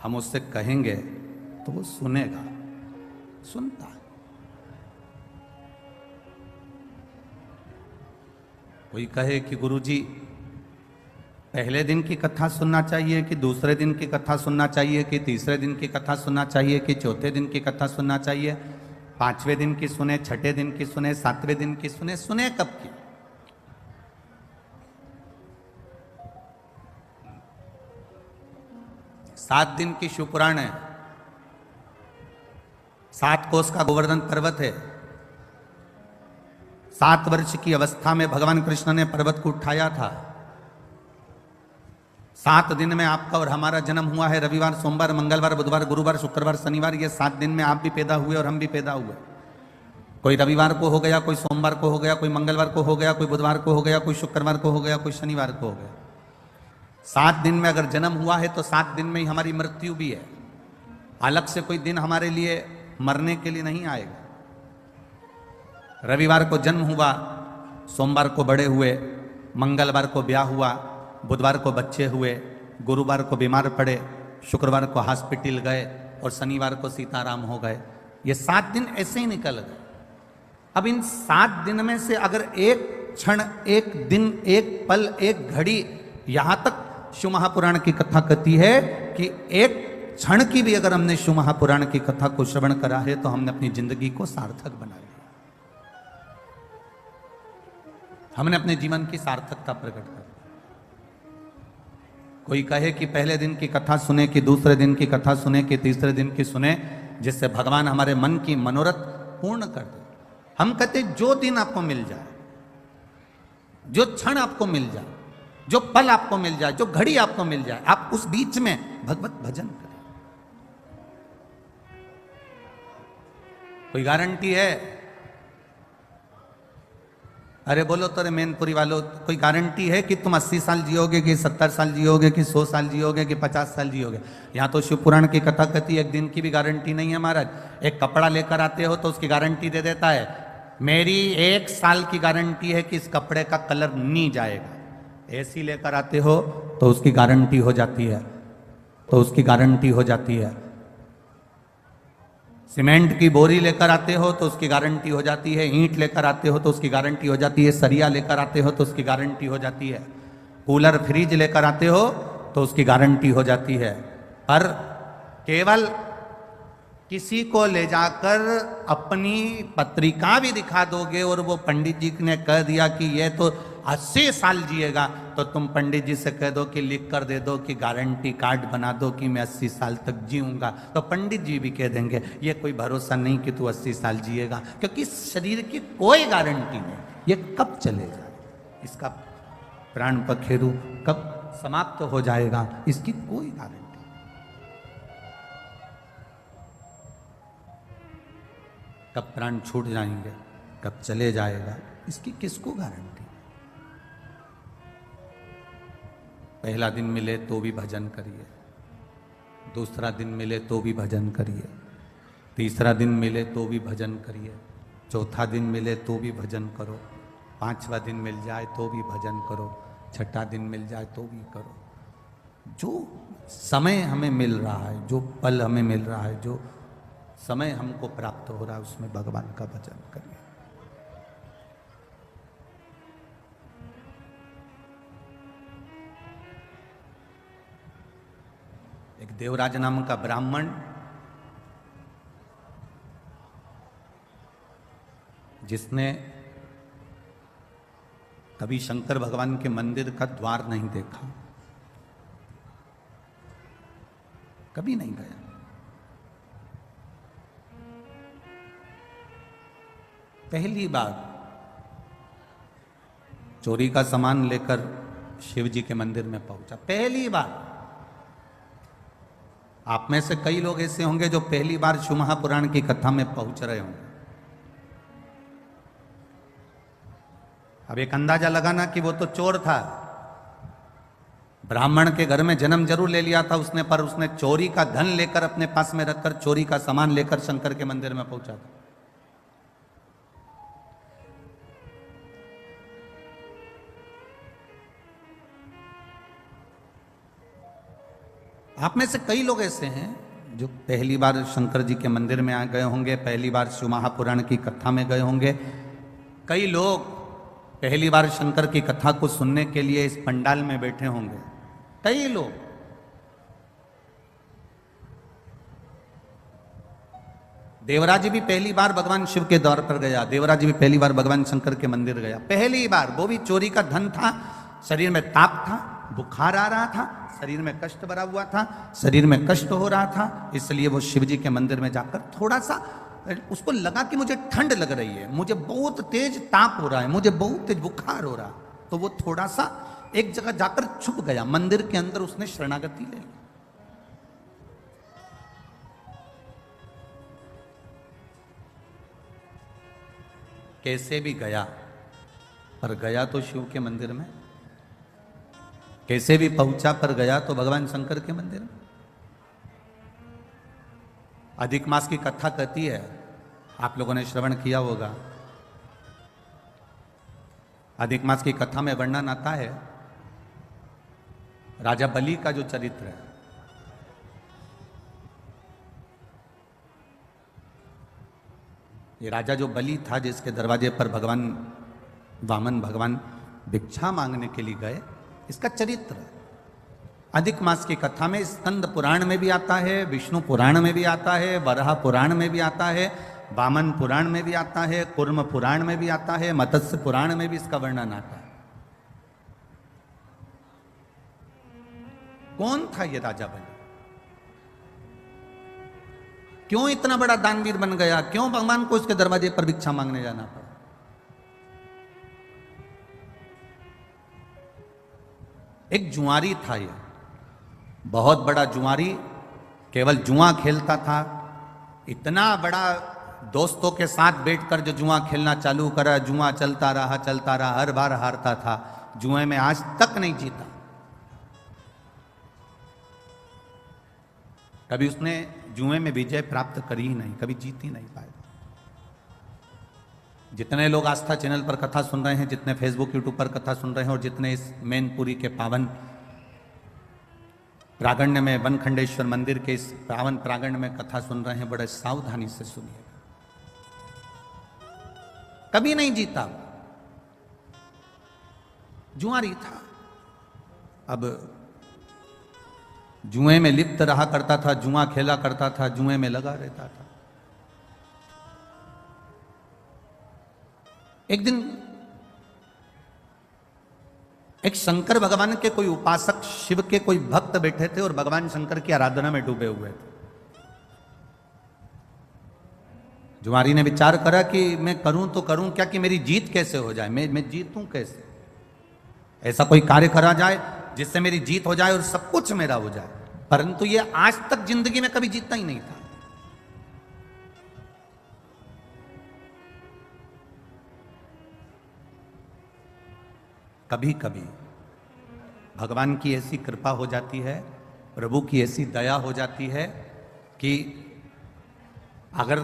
हम उससे कहेंगे तो वो सुनेगा, सुनता है। कोई कहे कि गुरुजी पहले दिन की कथा सुनना चाहिए कि दूसरे दिन की कथा सुनना चाहिए कि तीसरे दिन की कथा सुनना चाहिए कि चौथे दिन की कथा सुनना चाहिए, पांचवें दिन की सुने, छठे दिन की सुने, सातवें दिन की सुने, सुने कब की? सात दिन की शिवपुराण है, 7 कोस का गोवर्धन पर्वत है। 7 वर्ष की अवस्था में भगवान कृष्ण ने पर्वत को उठाया था। 7 दिन में आपका और हमारा जन्म हुआ है। रविवार, सोमवार, मंगलवार, बुधवार, गुरुवार, शुक्रवार, शनिवार, ये 7 दिन में आप भी पैदा हुए और हम भी पैदा हुए। कोई रविवार को हो गया, कोई सोमवार को हो गया, कोई मंगलवार को हो गया, कोई बुधवार को हो गया, कोई शुक्रवार को हो गया, कोई शनिवार को हो गया। 7 दिन में अगर जन्म हुआ है तो 7 दिन में ही हमारी मृत्यु भी है। अलग से कोई दिन हमारे लिए मरने के लिए नहीं आएगा। रविवार को जन्म हुआ, सोमवार को बड़े हुए, मंगलवार को ब्याह हुआ, बुधवार को बच्चे हुए, गुरुवार को बीमार पड़े, शुक्रवार को हॉस्पिटल गए और शनिवार को सीताराम हो गए। ये 7 दिन ऐसे ही निकल गए। अब इन 7 दिन में से अगर एक क्षण, एक दिन, एक पल, एक घड़ी, यहां तक शिव महापुराण की कथा कहती है कि एक क्षण की भी अगर हमने शिव महापुराण की कथा को श्रवण करा है तो हमने अपनी जिंदगी को सार्थक बना लिया, हमने अपने जीवन की सार्थकता प्रकट कर दी। कोई कहे कि पहले दिन की कथा सुने कि दूसरे दिन की कथा सुने कि तीसरे दिन की सुने, जिससे भगवान हमारे मन की मनोरथ पूर्ण कर दे। हम कहते जो दिन आपको मिल जाए, जो क्षण आपको मिल जाए, जो पल आपको मिल जाए, जो घड़ी आपको मिल जाए, आप उस बीच में भगवत भजन करें। कोई गारंटी है? अरे बोलो तो रे मैनपुरी वालों, कोई गारंटी है कि तुम 80 साल जियोगे कि 70 साल जियोगे कि 100 साल जियोगे कि 50 साल जियोगे? यहां तो शिव पुराण की कथा कहती है एक दिन की भी गारंटी नहीं है महाराज। एक कपड़ा लेकर आते हो तो उसकी गारंटी दे देता है, मेरी 1 साल की गारंटी है कि इस कपड़े का कलर नहीं जाएगा। एसी लेकर आते हो तो उसकी गारंटी हो जाती है, तो उसकी गारंटी हो जाती है। सीमेंट की बोरी लेकर आते हो तो उसकी गारंटी हो जाती है। ईंट लेकर आते हो तो उसकी गारंटी हो जाती है। सरिया लेकर आते हो तो उसकी गारंटी हो जाती है। कूलर, फ्रिज लेकर आते हो तो उसकी गारंटी हो जाती है। पर केवल किसी को ले जाकर अपनी पत्रिका भी दिखा दोगे और वो पंडित जी ने कह दिया कि ये तो 80 साल जिएगा, तो तुम पंडित जी से कह दो कि लिख कर दे दो कि गारंटी कार्ड बना दो कि मैं 80 साल तक जीऊंगा, तो पंडित जी भी कह देंगे ये कोई भरोसा नहीं कि तू 80 साल जिएगा, क्योंकि शरीर की कोई गारंटी नहीं, ये कब चलेगा, इसका प्राण पखेरु कब समाप्त हो जाएगा, इसकी कोई गारंटी। कब प्राण छूट जाएंगे, कब चले जाएगा, इसकी किसको गारंटी। पहला दिन मिले तो भी भजन करिए, दूसरा दिन मिले तो भी भजन करिए, तीसरा दिन मिले तो भी भजन करिए, चौथा दिन मिले तो भी भजन करो, 5वां दिन मिल जाए तो भी भजन करो, 6ठा दिन मिल जाए तो भी करो। जो समय हमें मिल रहा है, जो पल हमें मिल रहा है, जो समय हमको प्राप्त हो रहा है, उसमें भगवान का भजन करिए। एक देवराज नाम का ब्राह्मण जिसने कभी शंकर भगवान के मंदिर का द्वार नहीं देखा, कभी नहीं गया, पहली बार चोरी का सामान लेकर शिव जी के मंदिर में पहुंचा, पहली बार। आप में से कई लोग ऐसे होंगे जो पहली बार शिव महापुराण की कथा में पहुंच रहे होंगे। अब एक अंदाजा लगाना कि वो तो चोर था, ब्राह्मण के घर में जन्म जरूर ले लिया था उसने, पर उसने चोरी का धन लेकर अपने पास में रखकर चोरी का सामान लेकर शंकर के मंदिर में पहुंचा था। आप में से कई लोग ऐसे हैं जो पहली बार शंकर जी के मंदिर में आ गए होंगे, पहली बार शिव महापुराण की कथा में गए होंगे। कई लोग पहली बार शंकर की कथा को सुनने के लिए इस पंडाल में बैठे होंगे। कई लोग देवराज भी पहली बार भगवान शिव के द्वार पर गया, देवराज भी पहली बार भगवान शंकर के मंदिर गया, पहली बार। वो भी चोरी का धन था, शरीर में ताप था, बुखार आ रहा था, शरीर में कष्ट भरा हुआ था, शरीर में कष्ट हो रहा था, इसलिए वो शिव जी के मंदिर में जाकर थोड़ा सा उसको लगा कि मुझे ठंड लग रही है, मुझे बहुत तेज ताप हो रहा है, मुझे बहुत तेज बुखार हो रहा है, तो वो थोड़ा सा एक जगह जाकर छुप गया, मंदिर के अंदर उसने शरणागति ले ली। कैसे भी गया, पर गया तो शिव के मंदिर में। कैसे भी पहुंचा, पर गया तो भगवान शंकर के मंदिर में। अधिक मास की कथा कहती है, आप लोगों ने श्रवण किया होगा। अधिक मास की कथा में वर्णन आता है राजा बलि का जो चरित्र है। ये राजा जो बलि था, जिसके दरवाजे पर भगवान वामन भगवान भिक्षा मांगने के लिए गए, इसका चरित्र अधिक मास की कथा में स्कंद पुराण में भी आता है, विष्णु पुराण में भी आता है, वराह पुराण में भी आता है, वामन पुराण में भी आता है, कूर्म पुराण में भी आता है, मत्स्य पुराण में भी इसका वर्णन आता है। कौन था ये राजा बलि? क्यों इतना बड़ा दानवीर बन गया? क्यों भगवान को इसके दरवाजे पर भिक्षा मांगने जाना पड़ा? एक जुआरी था ये, बहुत बड़ा जुआरी, केवल जुआ खेलता था। इतना बड़ा दोस्तों के साथ बैठकर जो जुआ खेलना चालू करा, जुआ चलता रहा, हर बार हारता था। जुए में आज तक नहीं जीता। कभी उसने जुए में विजय प्राप्त करी ही नहीं, कभी जीत ही नहीं पाया। जितने लोग आस्था चैनल पर कथा सुन रहे हैं, जितने फेसबुक यूट्यूब पर कथा सुन रहे हैं, और जितने इस मैनपुरी के पावन प्रांगण में, वनखंडेश्वर मंदिर के इस पावन प्रांगण में कथा सुन रहे हैं, बड़े सावधानी से सुनिए। कभी नहीं जीता, जुआरी था। अब जुए में लिप्त रहा करता था, जुआ खेला करता था, जुए में लगा रहता था। एक दिन एक शंकर भगवान के कोई उपासक, शिव के कोई भक्त बैठे थे और भगवान शंकर की आराधना में डूबे हुए थे। जुआरी ने विचार करा कि मैं करूं तो करूं क्या, कि मेरी जीत कैसे हो जाए, मैं जीतूं कैसे? ऐसा कोई कार्य करा जाए जिससे मेरी जीत हो जाए और सब कुछ मेरा हो जाए। परंतु ये आज तक जिंदगी में कभी जीता ही नहीं था। कभी कभी भगवान की ऐसी कृपा हो जाती है, प्रभु की ऐसी दया हो जाती है कि अगर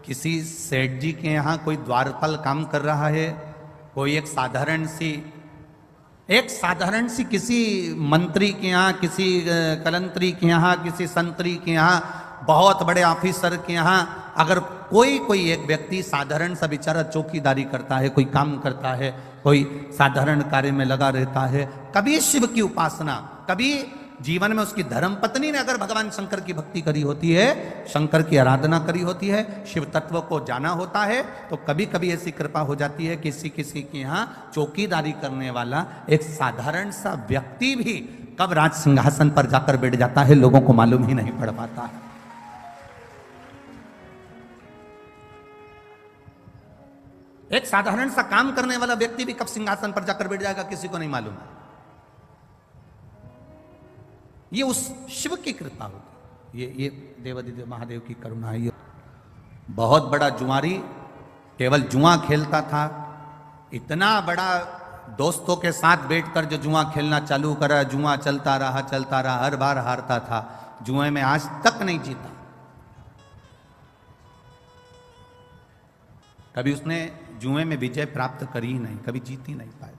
किसी सेठ जी के यहाँ कोई द्वारपाल काम कर रहा है, कोई एक साधारण सी किसी मंत्री के यहाँ, किसी कलंत्री के यहाँ, किसी संतरी के यहाँ, बहुत बड़े ऑफिसर के यहाँ अगर कोई एक व्यक्ति साधारण सा बेचारा चौकीदारी करता है, कोई काम करता है, कोई साधारण कार्य में लगा रहता है, कभी शिव की उपासना, कभी जीवन में उसकी धर्म पत्नी ने अगर भगवान शंकर की भक्ति करी होती है, शंकर की आराधना करी होती है, शिव तत्व को जाना होता है, तो कभी कभी ऐसी कृपा हो जाती है किसी के यहाँ चौकीदारी करने वाला एक साधारण सा व्यक्ति भी कब राज सिंहासन पर जाकर बैठ जाता है, लोगों को मालूम ही नहीं पड़ पाता है। एक साधारण सा काम करने वाला व्यक्ति भी कब सिंहासन पर जाकर बैठ जाएगा, किसी को नहीं मालूम। ये उस शिव की कृपा होती, ये देवादिदेव महादेव की करुणा है। बहुत बड़ा जुआरी, केवल जुआ खेलता था। इतना बड़ा दोस्तों के साथ बैठकर जो जुआ खेलना चालू करा, जुआ चलता रहा, हर बार हारता था। जुए में आज तक नहीं जीता। कभी उसने जुए में विजय प्राप्त करी ही नहीं, कभी जीत ही नहीं पाया।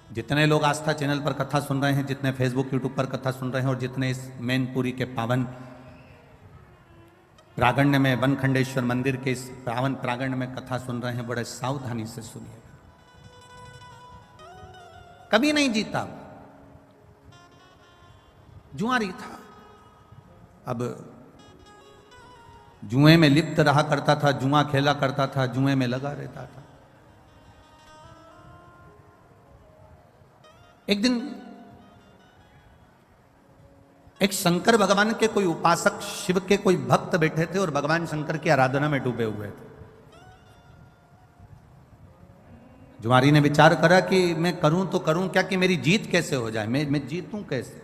जितने लोग आस्था चैनल पर कथा सुन रहे हैं, जितने फेसबुक यूट्यूब पर कथा सुन रहे हैं और जितने इस मैनपुरी के पावन प्रांगण में, वनखंडेश्वर मंदिर के इस पावन प्रांगण में कथा सुन रहे हैं, बड़े सावधानी से सुनिए। कभी नहीं जीता, जुआरी था। अब जुए में लिप्त रहा करता था, जुआ खेला करता था, जुए में लगा रहता था। एक दिन एक शंकर भगवान के कोई उपासक, शिव के कोई भक्त बैठे थे और भगवान शंकर की आराधना में डूबे हुए थे। जुआरी ने विचार करा कि मैं करूं तो करूं क्या, कि मेरी जीत कैसे हो जाए, मैं जीतूं कैसे,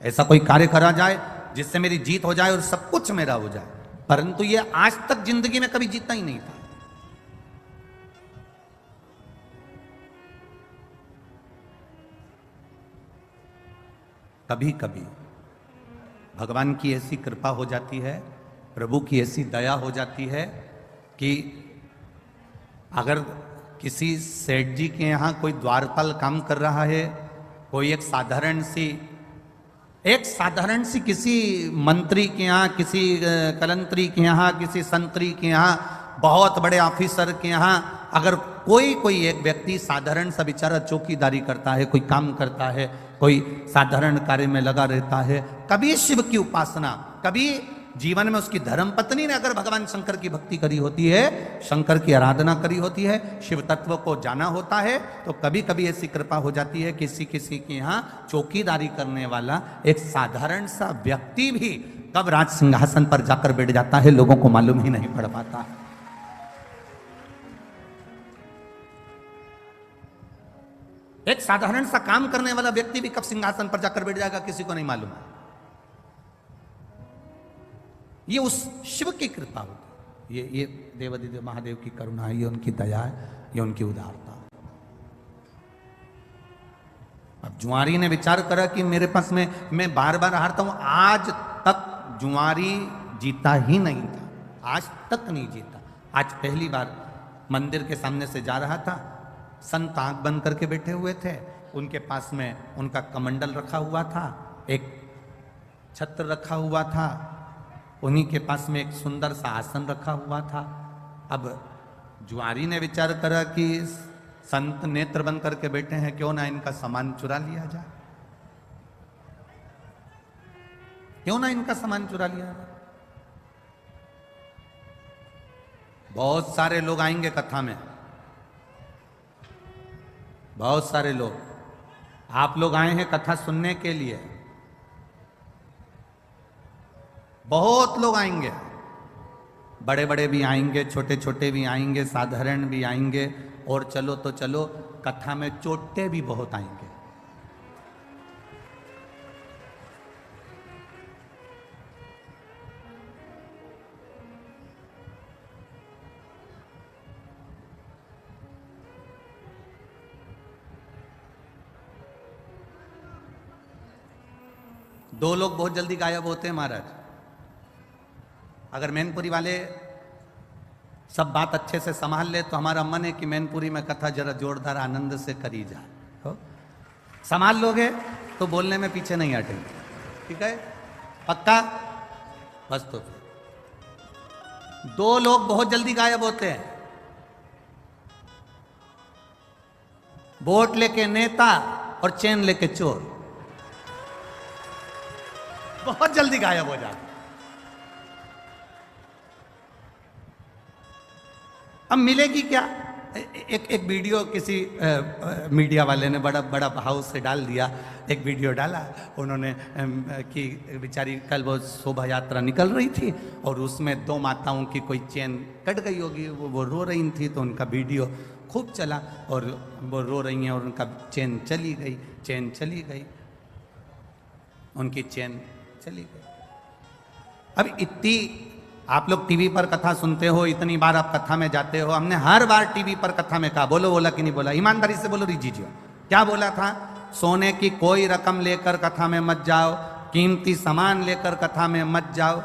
ऐसा कोई कार्य करा जाए जिससे मेरी जीत हो जाए और सब कुछ मेरा हो जाए। परंतु ये आज तक जिंदगी में कभी जीता ही नहीं था। कभी कभी भगवान की ऐसी कृपा हो जाती है, प्रभु की ऐसी दया हो जाती है कि अगर किसी सेठ जी के यहाँ कोई द्वारपाल काम कर रहा है, कोई एक साधारण सी किसी मंत्री के यहाँ, किसी कलंत्री के यहाँ, किसी संतरी के यहाँ, बहुत बड़े ऑफिसर के यहाँ अगर कोई एक व्यक्ति साधारण सा बेचारा चौकीदारी करता है, कोई काम करता है, कोई साधारण कार्य में लगा रहता है, कभी शिव की उपासना, कभी जीवन में उसकी धर्म पत्नी ने अगर भगवान शंकर की भक्ति करी होती है, शंकर की आराधना करी होती है, शिव तत्व को जाना होता है, तो कभी कभी ऐसी कृपा हो जाती है किसी के यहाँ चौकीदारी करने वाला एक साधारण सा व्यक्ति भी कब राज सिंहासन पर जाकर बैठ जाता है, लोगों को मालूम ही नहीं पड़ पाता। एक साधारण सा काम करने वाला व्यक्ति भी कब सिंहासन पर जाकर बैठ जाएगा, किसी को नहीं मालूम है। ये उस शिव की कृपा होती है, ये देवादिदेव महादेव की करुणा है, ये उनकी दया है, ये उनकी उदारता। अब जुआरी ने विचार करा कि मेरे पास में मैं बार बार हारता हूं, आज तक जुआरी जीता ही नहीं था, आज तक नहीं जीता। आज पहली बार मंदिर के सामने से जा रहा था, संत आंख बंद करके बैठे हुए थे, उनके पास में उनका कमंडल रखा हुआ था, एक छत्र रखा हुआ था, उन्हीं के पास में एक सुंदर सा आसन रखा हुआ था। अब जुआरी ने विचार करा कि संत नेत्र बंद करके बैठे हैं, क्यों ना इनका सामान चुरा लिया जाए, क्यों ना इनका सामान चुरा लिया जाए। बहुत सारे लोग आएंगे कथा में, बहुत सारे लोग, आप लोग आए हैं कथा सुनने के लिए, बहुत लोग आएंगे, बड़े बड़े भी आएंगे, छोटे छोटे भी आएंगे, साधारण भी आएंगे, और चलो तो चलो कथा में चोटे भी बहुत आएंगे। दो लोग बहुत जल्दी गायब होते हैं महाराज। अगर मैनपुरी वाले सब बात अच्छे से संभाल ले तो हमारा मन है कि मैनपुरी में कथा जरा जोरदार आनंद से करी जाए। हो संभाल लोगे तो बोलने में पीछे नहीं हटेंगे, ठीक है, पक्का? बस तो दो लोग बहुत जल्दी गायब होते हैं, वोट लेके नेता और चैन लेके चोर, बहुत जल्दी गायब हो जाते। अब मिलेगी क्या? एक वीडियो किसी मीडिया वाले ने बड़ा भाव से डाल दिया, एक वीडियो डाला उन्होंने कि बेचारी कल वो शोभा यात्रा निकल रही थी और उसमें दो माताओं की कोई चेन कट गई होगी, वो रो रही थी, तो उनका वीडियो खूब चला और वो रो रही हैं और उनका चेन चली गई, उनकी चेन चली गई। अब इतनी आप लोग टीवी पर कथा सुनते हो, इतनी बार आप कथा में जाते हो, हमने हर बार टीवी पर कथा में कहा, बोला कि नहीं बोला, ईमानदारी से बोलो रिजीजियो, क्या बोला था? सोने की कोई रकम लेकर कथा में मत जाओ, कीमती सामान लेकर कथा में मत जाओ,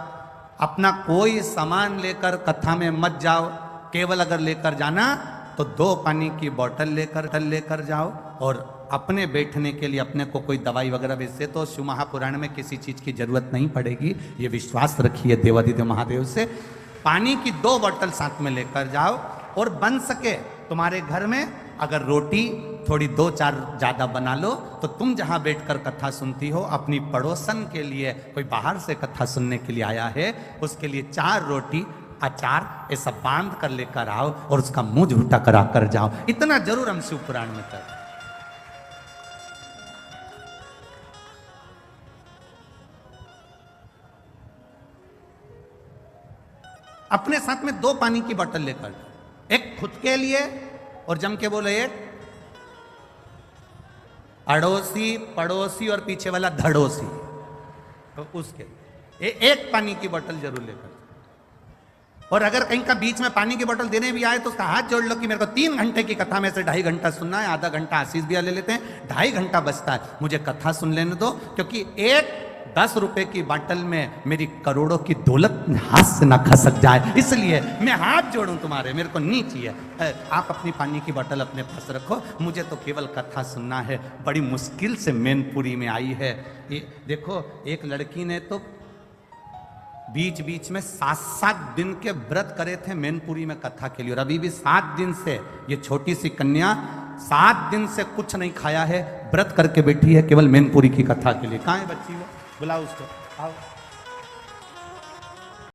अपना कोई सामान लेकर कथा में मत जाओ, केवल अगर लेकर जाना तो 2 पानी की बोतल लेकर जाओ, और अपने बैठने के लिए अपने को कोई दवाई वगैरह, वैसे तो शिव महापुराण में किसी चीज की जरूरत नहीं पड़ेगी, ये विश्वास रखिए देवादिदेव महादेव से। पानी की 2 बोतल साथ में लेकर जाओ, और बन सके तुम्हारे घर में अगर रोटी थोड़ी 2-4 ज्यादा बना लो, तो तुम जहां बैठकर कथा सुनती हो, अपनी पड़ोसन के लिए, कोई बाहर से कथा सुनने के लिए आया है, उसके लिए 4 रोटी अचार ऐसा बांध कर लेकर आओ, और उसका मुंह झूठा करा कर जाओ। इतना जरूर हम शिव पुराण में कर। अपने साथ में 2 पानी की बोतल लेकर जाओ, एक खुद के लिए, और जम के बोलो एक अड़ोसी पड़ोसी और पीछे वाला धड़ोसी, तो उसके एक पानी की बोतल जरूर लेकर। और अगर कहीं का बीच में पानी की बोतल देने भी आए तो उसका हाथ जोड़ लो कि मेरे को 3 घंटे की कथा में से 2.5 घंटा सुनना है, आधा घंटा आशीष भी ले लेते हैं, 2.5 घंटा बचता है, मुझे कथा सुन लेने दो, क्योंकि एक 10 रुपए की बोतल में मेरी करोड़ों की दौलत हाथ से ना खसक जाए, इसलिए मैं हाथ जोड़ूं तुम्हारे, मेरे को नहीं चाहिए। आप अपनी पानी की बोतल अपने पास रखो, मुझे तो केवल कथा सुनना है। बड़ी मुश्किल से मैनपुरी में आई है ये। देखो एक लड़की ने तो बीच बीच में 7-7 दिन के व्रत करे थे मैनपुरी में कथा के लिए, और अभी भी 7 दिन से ये छोटी सी कन्या 7 दिन से कुछ नहीं खाया है, व्रत करके बैठी है केवल मैनपुरी की कथा के लिए। कहाँ है बच्ची वो? बुलाओ उसको, आओ।